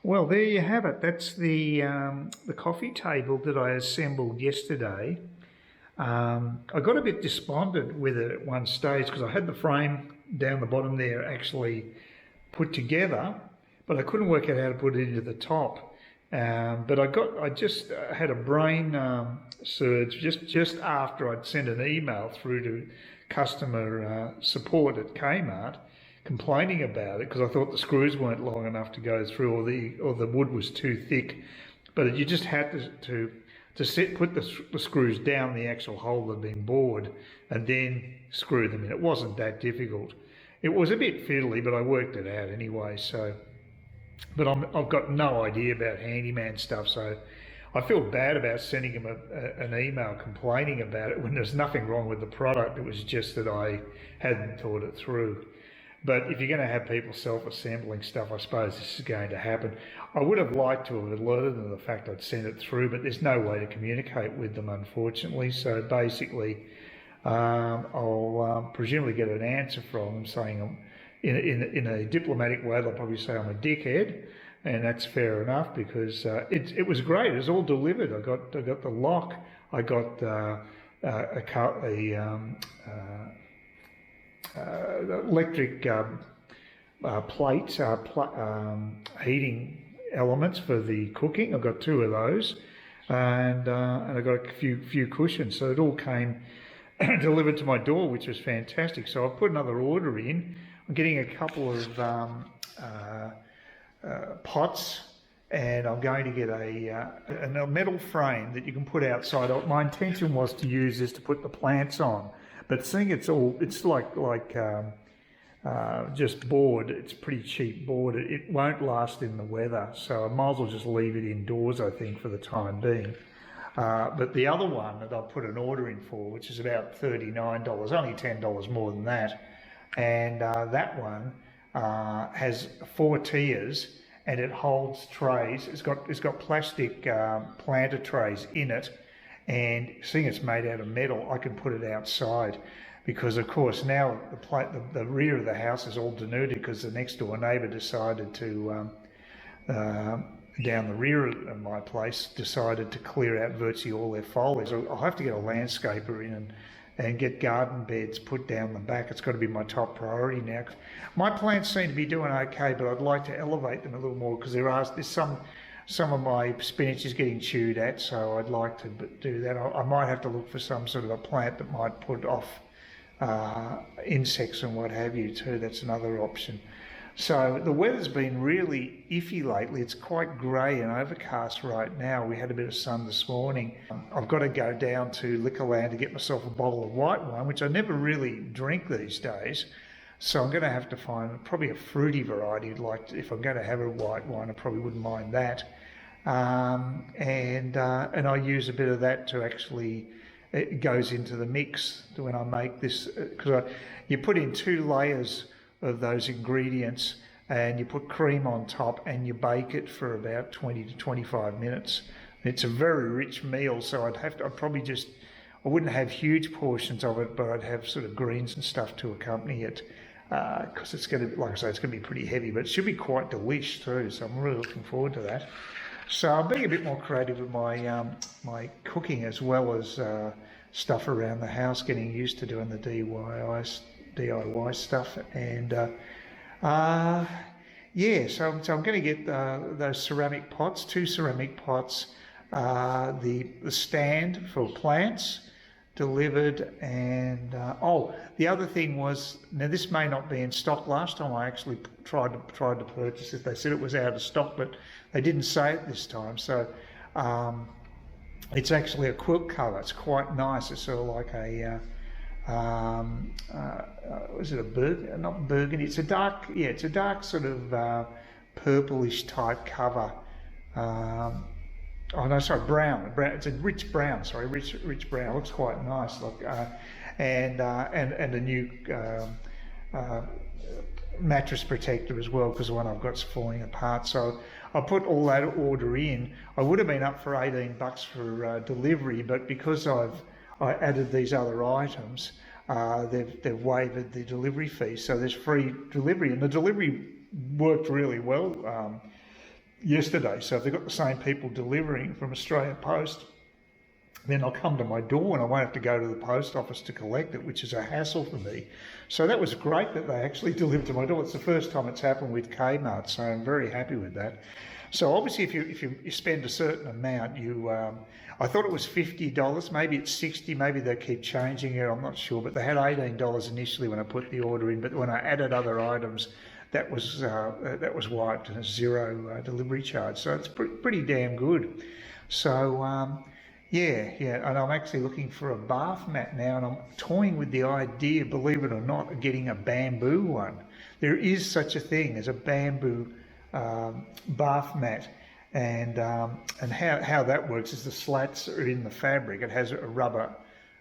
Well, there you have it. That's the coffee table that I assembled yesterday. I got a bit despondent with it at one stage because I had the frame down the bottom there actually put together, but I couldn't work out how to put it into the top. But I just had a brain surge just after I'd sent an email through to customer support at Kmart complaining about it because I thought the screws weren't long enough to go through, or the wood was too thick. But you just had to put the screws down the actual hole that had been bored and then screw them in. It wasn't that difficult. It was a bit fiddly, but I worked it out anyway. But I've got no idea about handyman stuff, so I feel bad about sending him an email complaining about it when there's nothing wrong with the product. It was just that I hadn't thought it through. But if you're going to have people self-assembling stuff, I suppose this is going to happen. I would have liked to have alerted them to the fact I'd sent it through, but there's no way to communicate with them, unfortunately. So basically, I'll presumably get an answer from them saying, in a diplomatic way, they'll probably say I'm a dickhead, and that's fair enough because it was great. It was all delivered. I got the lock. I got electric plates, heating elements for the cooking. I got 2 of those, and I got a few cushions. So it all came delivered to my door, which was fantastic. So I've put another order in. I'm getting a couple of pots, and I'm going to get a metal frame that you can put outside. My intention was to use this to put the plants on. But seeing it's like just board, it's pretty cheap board. It won't last in the weather, so I might as well just leave it indoors, I think, for the time being. But the other one that I put an order in for, which is about $39, only $10 more than that, and that one has 4 tiers, and it holds trays. It's got plastic planter trays in it. And seeing it's made out of metal, I can put it outside because, of course, now the rear of the house is all denuded because the next door neighbour decided to, down the rear of my place, decided to clear out virtually all their foliage. So I'll have to get a landscaper in and get garden beds put down the back. It's got to be my top priority now. My plants seem to be doing okay, but I'd like to elevate them a little more because there's some of my spinach is getting chewed at, so I'd like to do that. I might have to look for some sort of a plant that might put off insects and what have you too. That's another option. So the weather's been really iffy lately. It's quite grey and overcast right now. We had a bit of sun this morning. I've got to go down to Liquorland to get myself a bottle of white wine, which I never really drink these days. So I'm going to have to find probably a fruity variety. If I'm going to have a white wine, I probably wouldn't mind that. And I use a bit of that to actually, it goes into the mix when I make this, because you put in 2 layers of those ingredients and you put cream on top and you bake it for about 20 to 25 minutes. It's a very rich meal, so I wouldn't have huge portions of it, but I'd have sort of greens and stuff to accompany it. Because it's going to, like I say, it's going to be pretty heavy, but it should be quite delish too. So I'm really looking forward to that. So I'm being a bit more creative with my cooking as well as stuff around the house, getting used to doing the DIY stuff. And yeah, so I'm going to get those ceramic pots, 2 ceramic pots, the stand for plants delivered, and the other thing was, now this may not be in stock. Last time I actually tried to purchase it, they said it was out of stock, but they didn't say it this time. So it's actually a quilt cover. It's quite nice. It's sort of like a was it a burgundy? Not burgundy. It's a dark sort of purplish type cover. Oh no, sorry, brown. It's a rich brown. Sorry, rich brown. It looks quite nice. Look, and a new mattress protector as well, because the one I've got's falling apart. So I put all that order in. I would have been up for $18 for delivery, but because I added these other items, they've waived the delivery fee, so there's free delivery, and the delivery worked really well. yesterday. So if they've got the same people delivering from Australia Post, then they'll come to my door and I won't have to go to the post office to collect it, which is a hassle for me. So that was great that they actually delivered to my door. It's the first time it's happened with Kmart, so I'm very happy with that. So obviously if you spend a certain amount, I thought it was $50, maybe it's $60, maybe they keep changing it, I'm not sure, but they had $18 initially when I put the order in, but when I added other items, that was wiped and a zero delivery charge. So it's pretty damn good. So yeah, and I'm actually looking for a bath mat now, and I'm toying with the idea, believe it or not, of getting a bamboo one. There is such a thing as a bamboo bath mat, and how that works is the slats are in the fabric. It has a rubber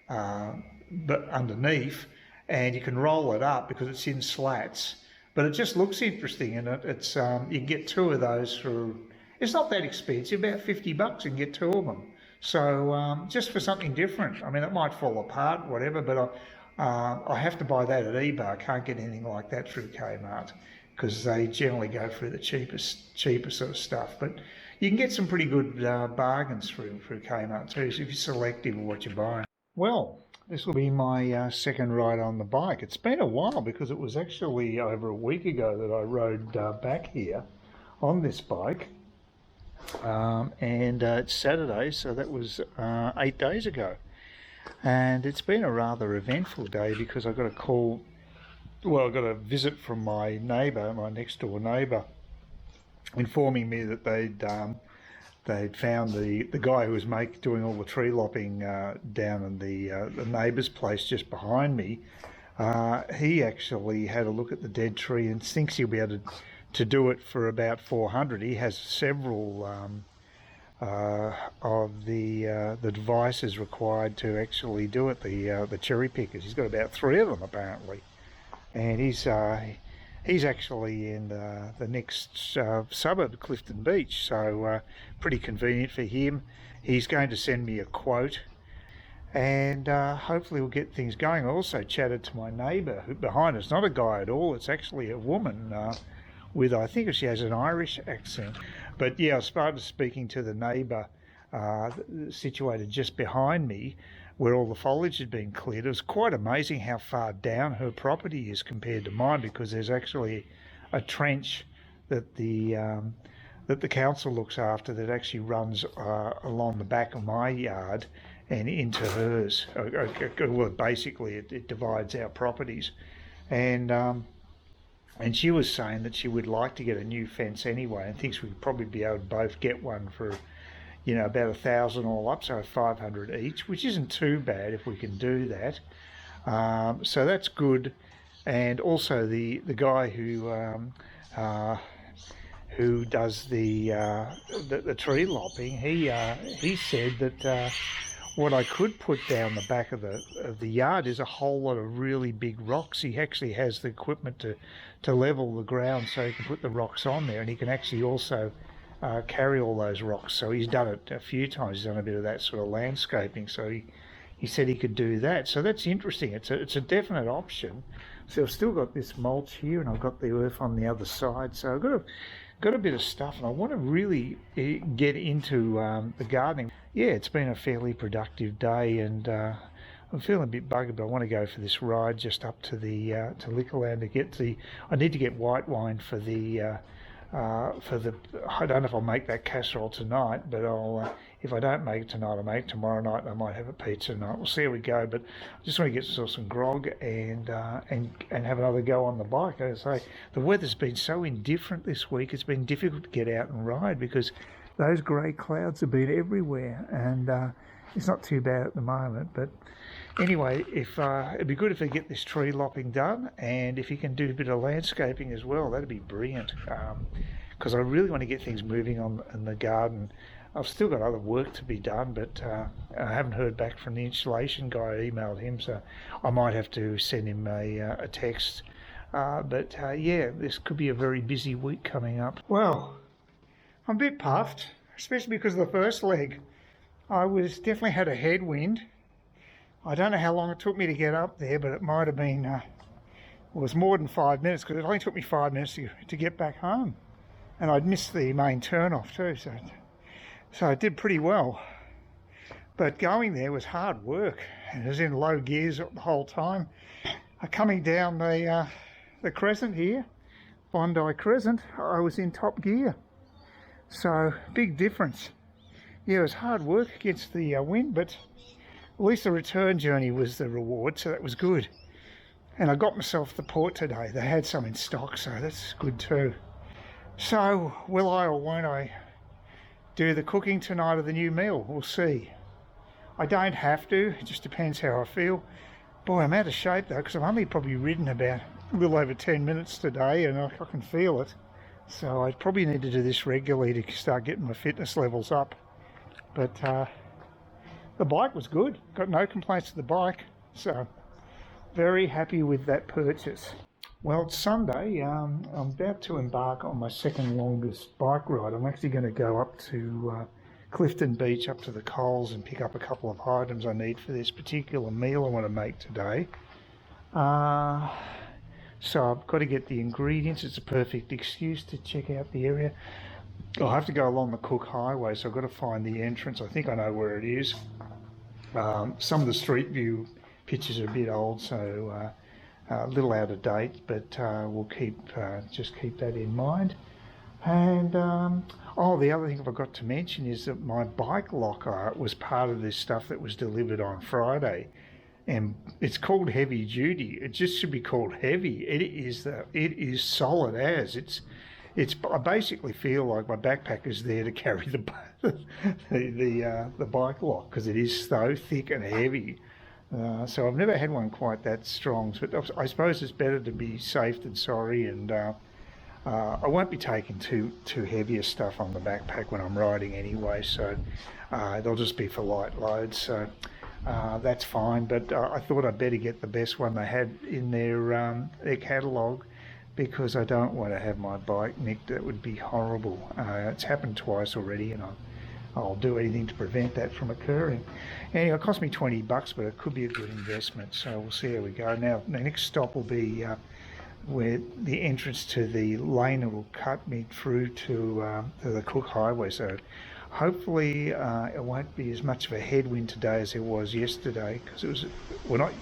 but underneath, and you can roll it up because it's in slats. But it just looks interesting, and it's you can get two of those for. It's not that expensive, about $50. You can get two of them. So just for something different. I mean, it might fall apart, whatever, but I have to buy that at eBay. I can't get anything like that through Kmart because they generally go through the cheaper sort of stuff. But you can get some pretty good bargains through Kmart too, so if you're selective of what you're buying. Well, this will be my second ride on the bike. It's been a while because it was actually over a week ago that I rode back here on this bike. And it's Saturday, so that was 8 days ago, and it's been a rather eventful day because I got a call, well, I got a visit from my neighbour, my next door neighbour, informing me that they'd found the guy who was doing all the tree lopping down in the neighbour's place just behind me. He actually had a look at the dead tree and thinks he'll be able to do it for about 400. He has several of the devices required to actually do it. The cherry pickers. He's got about 3 of them apparently, and he's actually in the next suburb, Clifton Beach. So pretty convenient for him. He's going to send me a quote, and hopefully we'll get things going. I also chatted to my neighbour who behind us. Not a guy at all. It's actually a woman. With, I think she has an Irish accent. But yeah, I started speaking to the neighbour situated just behind me where all the foliage had been cleared. It was quite amazing how far down her property is compared to mine, because there's actually a trench that the council looks after that actually runs along the back of my yard and into hers. Well, basically it divides our properties. And she was saying that she would like to get a new fence anyway, and thinks we'd probably be able to both get one for, about 1,000 all up, so 500 each, which isn't too bad if we can do that. So that's good. And also the guy who does the tree lopping, he said that what I could put down the back of the yard is a whole lot of really big rocks. He actually has the equipment to level the ground, so he can put the rocks on there, and he can actually also carry all those rocks. So he's done it a few times. He's done a bit of that sort of landscaping. So he said he could do that. So that's interesting. It's a definite option. So I've still got this mulch here, and I've got the earth on the other side. So I've got a bit of stuff, and I want to really get into the gardening. Yeah, it's been a fairly productive day, and I'm feeling a bit buggered, but I want to go for this ride just up to the to Liquorland to get I need to get white wine for the I don't know if I'll make that casserole tonight, but if I don't make it tonight, I'll make it tomorrow night, and I might have a pizza tonight. We'll see how we go, but I just want to get myself some grog and have another go on the bike. As I say, the weather's been so indifferent this week. It's been difficult to get out and ride because those grey clouds have been everywhere, and it's not too bad at the moment. But anyway, it'd be good if they get this tree lopping done, and if you can do a bit of landscaping as well, that'd be brilliant. Because I really want to get things moving in the garden. I've still got other work to be done, but I haven't heard back from the installation guy. I emailed him, so I might have to send him a text. But yeah, this could be a very busy week coming up. Well, I'm a bit puffed, especially because of the first leg. I definitely had a headwind. I don't know how long it took me to get up there, but it might have been, it was more than 5 minutes, because it only took me 5 minutes to get back home. and I'd missed the main turn off too, so I did pretty well. But going there was hard work, and it was in low gears the whole time. Coming down the crescent here, Bondi Crescent, I was in top gear, so big difference. Yeah, it was hard work against the wind, but at least the return journey was the reward, so that was good. And I got myself the port today. They had some in stock, so that's good too. So will I or won't I do the cooking tonight of the new meal? We'll see. I don't have to, it just depends how I feel. Boy, I'm out of shape though, because I've only probably ridden about a little over 10 minutes today, and I can feel it. So I probably need to do this regularly to start getting my fitness levels up. But the bike was good, got no complaints with the bike, so very happy with that purchase. Well, it's Sunday. I'm about to embark on my second longest bike ride. I'm actually going to go up to Clifton Beach, up to the Coles, and pick up a couple of items I need for this particular meal I want to make today. So I've got to get the ingredients. It's a perfect excuse to check out the area. I'll have to go along the Cook Highway, so I've got to find the entrance. I think I know where it is. Some of the street view pictures are a bit old, so a little out of date, but we'll just keep that in mind. And oh, the other thing I forgot to mention is that my bike locker was part of this stuff that was delivered on Friday, and it's called heavy duty. It just should be called heavy. It is solid as I basically feel like my backpack is there to carry the bike lock, because it is so thick and heavy. So I've never had one quite that strong, but I suppose it's better to be safe than sorry, and I won't be taking too heavier stuff on the backpack when I'm riding anyway, so they'll just be for light loads, so that's fine. But I thought I'd better get the best one they had in their catalogue, because I don't want to have my bike nicked. That would be horrible. It's happened twice already, and I'll do anything to prevent that from occurring. Anyway, it cost me $20, but it could be a good investment, so we'll see how we go. Now, the next stop will be where the entrance to the lane that will cut me through to the Cook Highway, so hopefully it won't be as much of a headwind today as it was yesterday, because it was, well, not,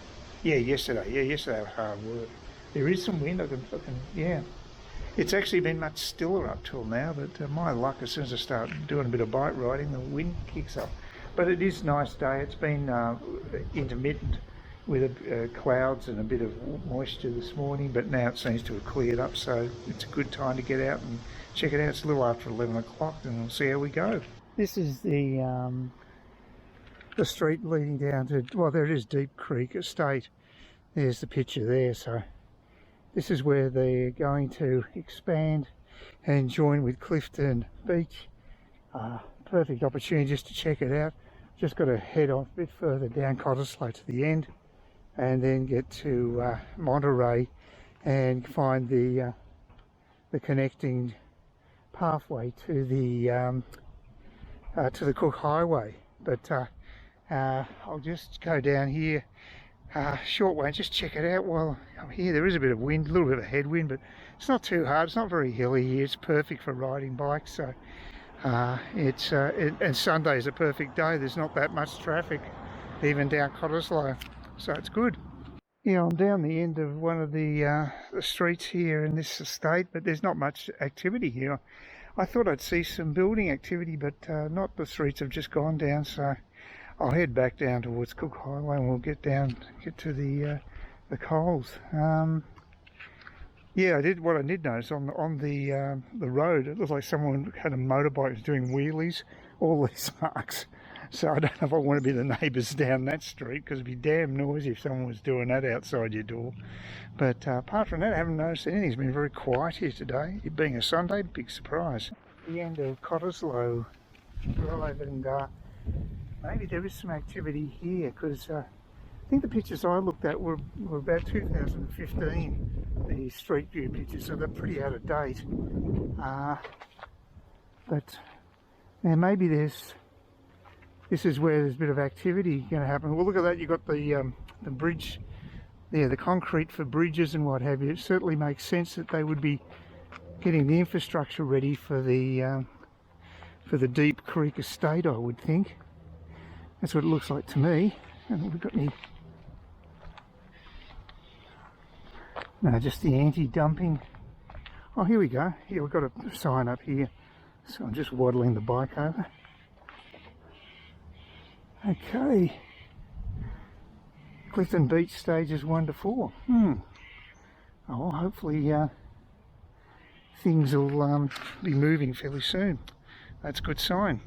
yeah, yesterday was hard work. There is some wind, yeah. It's actually been much stiller up till now, but my luck, as soon as I start doing a bit of bike riding, the wind kicks up. But it is a nice day. It's been intermittent with clouds and a bit of moisture this morning, but now it seems to have cleared up, so it's a good time to get out and check it out. It's a little after 11 o'clock, and we'll see how we go. This is the street leading down to, well, there it is, Deep Creek Estate. There's the picture there, so this is where they're going to expand and join with Clifton Beach. Perfect opportunity just to check it out. Just got to head off a bit further down Cottesloe to the end, and then get to Monterey and find the connecting pathway to the Cook Highway. But I'll just go down here short way and just check it out while I'm here. There is a bit of wind, a little bit of a headwind, but it's not too hard. It's not very hilly here. It's perfect for riding bikes. So and Sunday's a perfect day. There's not that much traffic even down Cottesloe, so it's good. Yeah, I'm down the end of one of the streets here in this estate, but there's not much activity here. I thought I'd see some building activity, but not. The streets have just gone down, so I'll head back down towards Cook Highway, and we'll get to the Coles. Yeah, what I did notice on the road, it looked like someone had a motorbike was doing wheelies, all these marks. So I don't know if I want to be the neighbours down that street, because it'd be damn noisy if someone was doing that outside your door. But apart from that, I haven't noticed anything. It's been very quiet here today. It being a Sunday, big surprise. The end of Cottesloe Drive, and maybe there is some activity here, because I think the pictures I looked at were about 2015, the street view pictures, so they're pretty out of date. But now maybe this is where there's a bit of activity going to happen. Well, look at that, you've got the bridge there, the concrete for bridges and what have you. It certainly makes sense that they would be getting the infrastructure ready for the Deep Creek estate, I would think. That's what it looks like to me. And we've got any... No, just the anti-dumping. Oh, here we go. Here, we've got a sign up here. So I'm just waddling the bike over. Okay. Clifton Beach stages 1 to 4. Oh, hopefully things will be moving fairly soon. That's a good sign.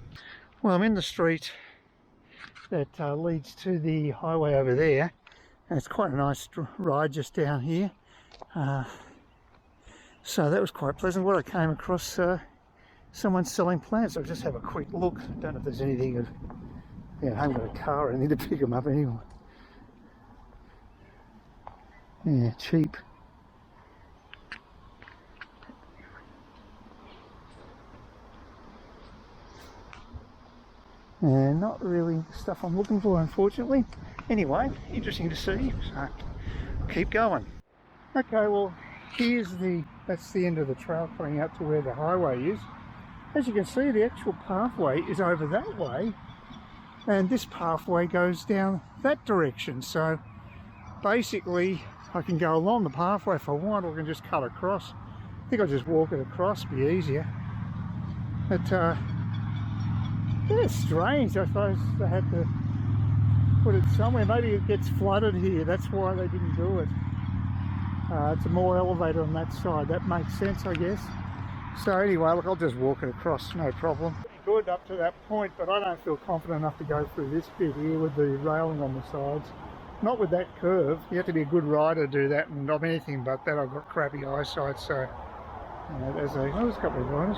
Well, I'm in the street that leads to the highway over there, and it's quite a nice ride just down here. So that was quite pleasant. What I came across, someone selling plants. I'll just have a quick look. I don't know if there's anything of, I haven't got a car, I need to pick them up anyway. Yeah, cheap. And not really stuff I'm looking for, unfortunately. Anyway, interesting to see, so keep going. Okay, well, that's the end of the trail coming out to where the highway is. As you can see, the actual pathway is over that way, and this pathway goes down that direction. So basically, I can go along the pathway if I want, or I can just cut across. I think I'll just walk it across, be easier. But yeah, it's strange. I suppose they had to put it somewhere. Maybe it gets flooded here, that's why they didn't do it. It's more elevated on that side. That makes sense, I guess. So anyway, look, I'll just walk it across, no problem. Good up to that point, but I don't feel confident enough to go through this bit here with the railing on the sides. Not with that curve. You have to be a good rider to do that, and I'm anything but that. I've got crappy eyesight, so there's a couple of riders.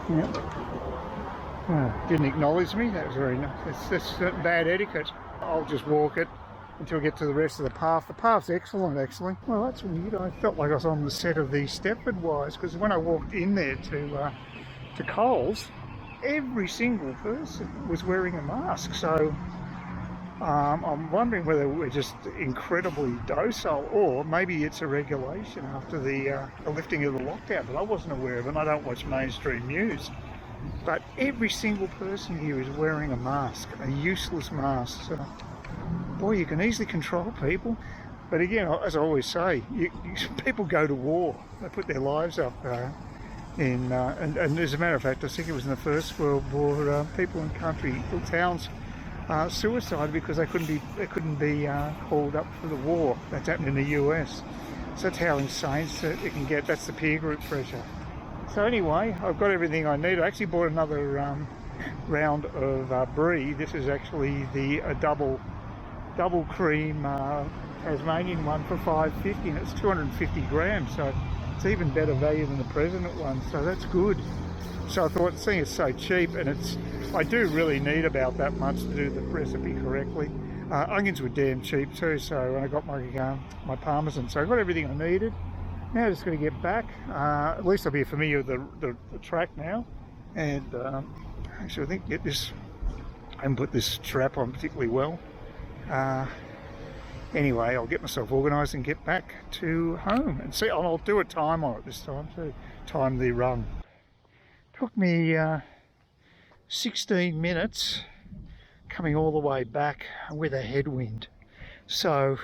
Yeah. Didn't acknowledge me. That was very nice. That's bad etiquette. I'll just walk it until I get to the rest of the path. The path's excellent, actually. Well, that's weird. I felt like I was on the set of the Stepford Wives, because when I walked in there to Coles, every single person was wearing a mask. So I'm wondering whether we're just incredibly docile, or maybe it's a regulation after the lifting of the lockdown, but I wasn't aware of it, and I don't watch mainstream news. But every single person here is wearing a mask, a useless mask. So, boy, you can easily control people. But again, as I always say, people go to war. They put their lives up and as a matter of fact, I think it was in the First World War, people in country, little towns, suicide because they couldn't be called up for the war. That's happened in the US. So that's how insane it can get. That's the peer group pressure. So anyway, I've got everything I need. I actually bought another round of brie. This is actually the double cream Tasmanian one for $5.50, and it's 250 grams. So it's even better value than the President one. So that's good. So I thought, seeing it's so cheap, and I do really need about that much to do the recipe correctly. Onions were damn cheap too. So when I got my parmesan, so I got everything I needed. Now I'm just going to get back. At least I'll be familiar with the track now. And actually, I think I haven't put this strap on particularly well. Anyway, I'll get myself organised and get back to home and see. And I'll do a time on it this time to time the run. Took me 16 minutes coming all the way back with a headwind. So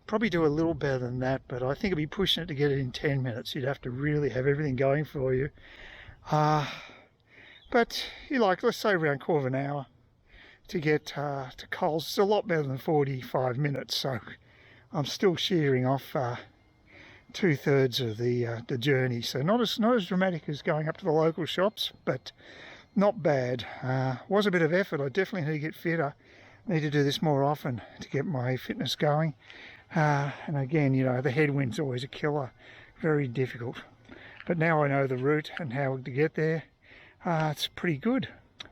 probably do a little better than that, but I think I'd be pushing it to get it in 10 minutes. You'd have to really have everything going for you. But let's say around quarter of an hour to get to Coles. It's a lot better than 45 minutes, so I'm still shearing off 2/3 of the journey. So not as dramatic as going up to the local shops, but not bad. Was a bit of effort. I definitely need to get fitter. Need to do this more often to get my fitness going. And again, the headwind's always a killer, very difficult. But now I know the route and how to get there. It's pretty good,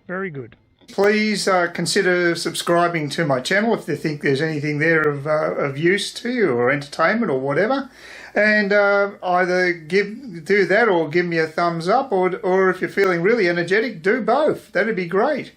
very good. Please consider subscribing to my channel if you think there's anything there of use to you, or entertainment or whatever. And either do that or give me a thumbs up, or if you're feeling really energetic, do both. That'd be great.